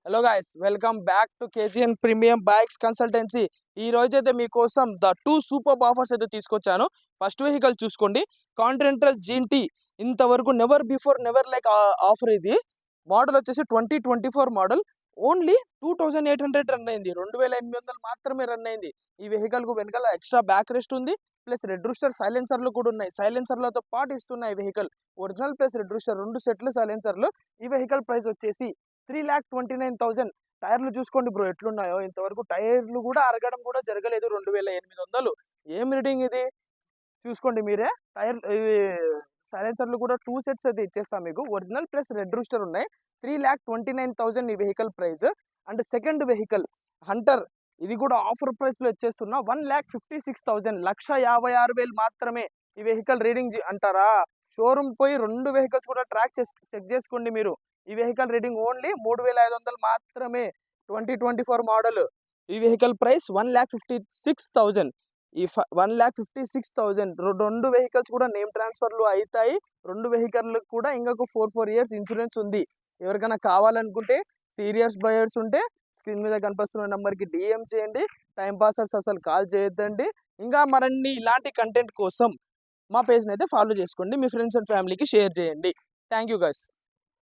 Hello guys, welcome back to KGN premium bikes consultancy. ఈ రోజు అయితే మీకోసం ద టూ సూపర్ ఆఫర్స్ అయితే తీసుకొచ్చాను. ఫస్ట్ వెహికల్ చూసుకోండి, కాంటినెంటల్ జీటీ. ఇంతవరకు never before never like offer. ఇది మోడల్ వచ్చేసి 2024 మోడల్. ఓన్లీ 2800 రన్ అయింది, 2800 మాత్రమే రన్ అయింది. ఈ వెహికల్ కు వెనకాల ఎక్స్ట్రా బ్యాక్ రెస్ట్ ఉంది, ప్లస్ రెడ్ రూస్టర్ సైలెన్సర్లు కూడా ఉన్నాయి. సైలెన్సర్లతో పాటు ఇస్తున్నాయి vehicle. Original plus red rooster 2 సెట్లు సైలెన్సర్లు. ఈ వెహికల్ ప్రైస్ వచ్చేసి 3,29,000. టైర్లు చూసుకోండి బ్రో ఎట్లున్నాయో. ఇంతవరకు టైర్లు కూడా అరగడం కూడా జరగలేదు. 2,800. ఏం రీడింగ్ ఇది చూసుకోండి మీరే. టైర్ సైలెన్సర్లు కూడా 2 సెట్స్ అయితే ఇచ్చేస్తాం మీకు. ఒరిజినల్ ప్లస్ రెడ్ రూస్టర్ ఉన్నాయి. 3,29,000 ఈ vehicle price. And second vehicle Hunter. ఇది కూడా ఆఫర్ ప్రైస్ లో ఇచ్చేస్తున్నా. 1,56,000, 1,56,000 మాత్రమే. ఈ వెహికల్ రీడింగ్ అంటారా, షోరూమ్ పోయి 2 వెహికల్స్ కూడా చెక్ చేసుకోండి మీరు. ఈ వెహికల్ రేటింగ్ ఓన్లీ 3,500 మాత్రమే. 2024 మోడల్. ఈ వెహికల్ ప్రైస్ 1,56,000. ఈ 1,56,000. 2 వెహికల్స్ కూడా నేమ్ ట్రాన్స్ఫర్లు అవుతాయి. 2 వెహికల్ కూడా ఇంకొక 4 years ఇన్సూరెన్స్ ఉంది. ఎవరికైనా కావాలనుకుంటే సీరియస్ బయర్స్ ఉంటే స్క్రీన్ మీద కనిపిస్తున్న నెంబర్కి డిఎం చేయండి. టైం పాసర్స్ అసలు కాల్ చేయొద్దండి. ఇంకా మరిన్ని ఇలాంటి కంటెంట్ కోసం మా పేజ్ని అయితే ఫాలో చేసుకోండి. మీ ఫ్రెండ్స్ అండ్ ఫ్యామిలీకి షేర్ చేయండి. Thank you guys.